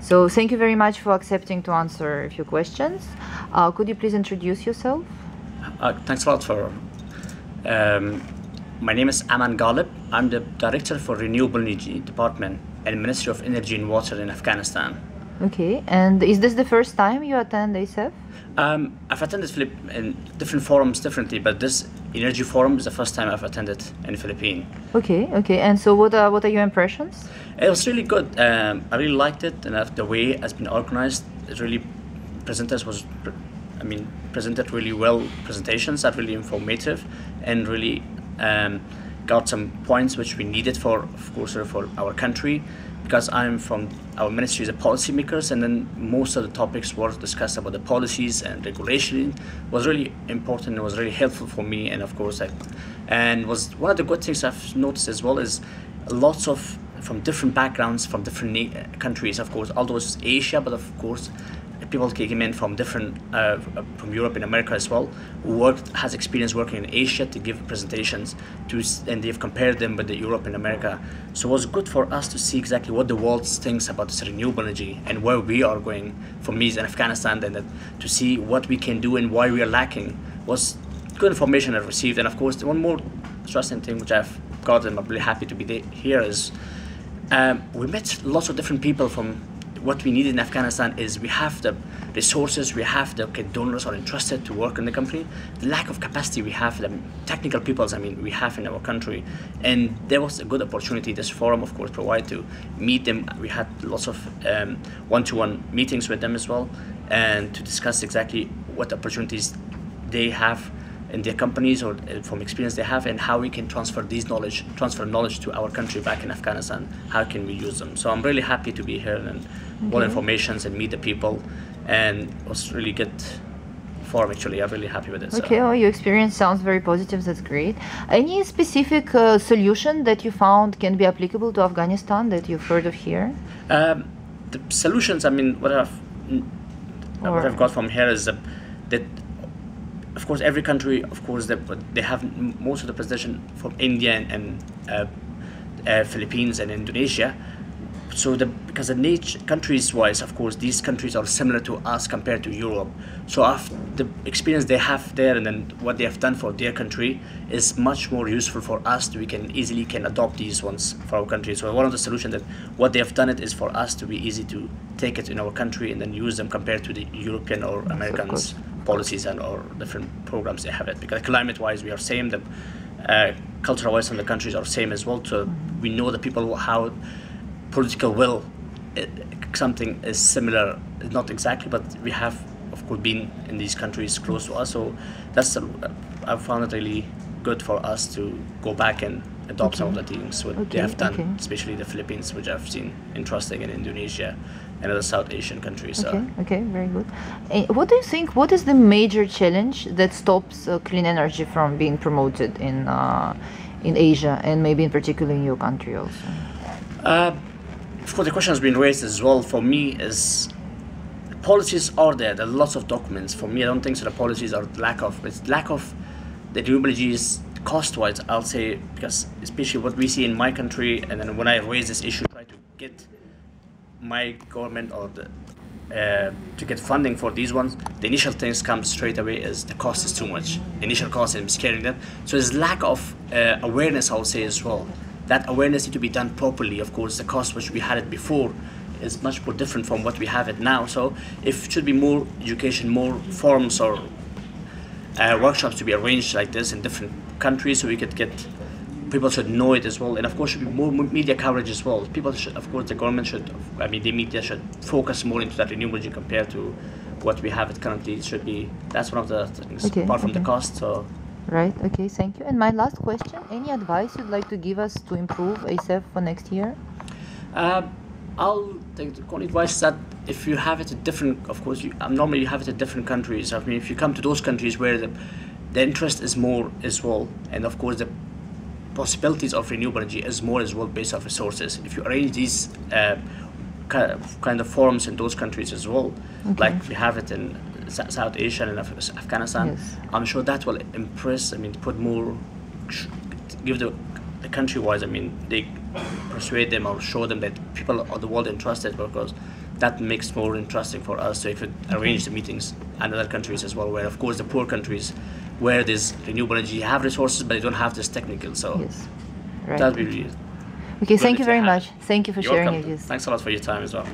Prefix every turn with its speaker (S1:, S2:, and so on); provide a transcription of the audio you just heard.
S1: So thank you very much for accepting to answer a few questions. Could you please introduce yourself?
S2: Thanks a lot for. Um, my name is Aman Ghalib. I'm the Director for Renewable Energy Department and Ministry of Energy and Water in Afghanistan.
S1: Okay, and is this the first time you attend ASEF?
S2: I've attended in different forums differently, but this energy forum is the first time I've attended in the Philippines.
S1: Okay, okay. And so what are your impressions?
S2: It was really good. I really liked it, and the way it's been organized, it really presented really well presentations that really informative and really got some points which we needed for, of course, for our country, because I'm from our ministry as a policymakers, and then most of the topics were discussed about the policies and regulation was really important. It was really helpful for me, and of course, and was one of the good things I've noticed as well is lots of from different backgrounds, from different countries, of course, although it's Asia, but of course people came in from different from Europe and America as well, who has experience working in Asia to give presentations and they've compared them with the Europe and America. So it was good for us to see exactly what the world thinks about this renewable energy and where we are going. For me in Afghanistan, and to see what we can do and why we are lacking was good information I've received. And of course, the one more interesting thing which I've got, and I'm really happy to be here, is we met lots of different people. From what we need in Afghanistan is we have the resources, we have the donors are interested to work in the country. The lack of capacity we have, the technical peoples, we have in our country, and there was a good opportunity this forum, of course, provide to meet them. We had lots of one-to-one meetings with them as well, and to discuss exactly what opportunities they have in their companies or from experience they have, and how we can transfer knowledge to our country back in Afghanistan. How can we use them? So I'm really happy to be here and more informations and meet the people, and it was really good forum actually. I'm really happy with it.
S1: Okay, so. Your experience sounds very positive. That's great. Any specific solution that you found can be applicable to Afghanistan that you've heard of here?
S2: The solutions, what I've got from here is that of course, every country, of course, they have most of the presentation from India and Philippines and Indonesia. So because the countries-wise, of course, these countries are similar to us compared to Europe. So the experience they have there and then what they have done for their country is much more useful for us. We can easily adopt these ones for our country. So one of the solutions that what they have done it is for us to be easy to take it in our country and then use them compared to the European or Americans policies and or different programs they have it. Because climate-wise, we are same. The cultural-wise, some of the countries are same as well. So we know the people how political will something is similar, not exactly, but we have of course been in these countries close to us. So that's I found it really good for us to go back and adopt some of the things what they have done, especially the Philippines, which I've seen interesting, in Indonesia and other South Asian countries.
S1: Okay, very good. What do you think, what is the major challenge that stops clean energy from being promoted in Asia, and maybe in particular in your country also?
S2: Of course, the question has been raised as well. For me, is policies are there. There are lots of documents. For me, I don't think so. The policies are lack of. It's lack of the renewable energy is cost-wise. I'll say, because especially what we see in my country, and then when I raise this issue, try to get my government or to get funding for these ones, the initial things come straight away is the cost is too much. Initial cost is scaring them. So there's lack of awareness, I would say as well. That awareness needs to be done properly. Of course, the cost which we had it before is much more different from what we have it now. So if it should be more education, more forums or workshops to be arranged like this in different countries, so we could get people should know it as well. And of course, should be more media coverage as well. People should, of course, the government should, the media should focus more into that renewable energy compared to what we have it currently. It should be, that's one of the things, apart from the cost. So.
S1: Right, okay, thank you. And my last question, any advice you'd like to give us to improve ASEF for next year?
S2: I'll take the only advice is that if you have it at different, of course, normally you have it at different countries. If you come to those countries where the interest is more as well, and of course the possibilities of renewable energy is more as well based off resources. If you arrange these kind of forums in those countries as well, like we have it in South Asia and Afghanistan, I'm sure that will impress, put more, give the country-wise, they persuade them or show them that people of the world interested, because that makes more interesting for us to arrange the meetings in other countries as well, where of course the poor countries where there's renewable energy have resources but they don't have this technical, so
S1: Yes. Right.
S2: that'd be really
S1: Okay,
S2: good
S1: thank
S2: if
S1: you
S2: they
S1: very
S2: had.
S1: much. Thank you for
S2: You're
S1: sharing your
S2: welcome.
S1: views.
S2: Thanks a lot for your time as well.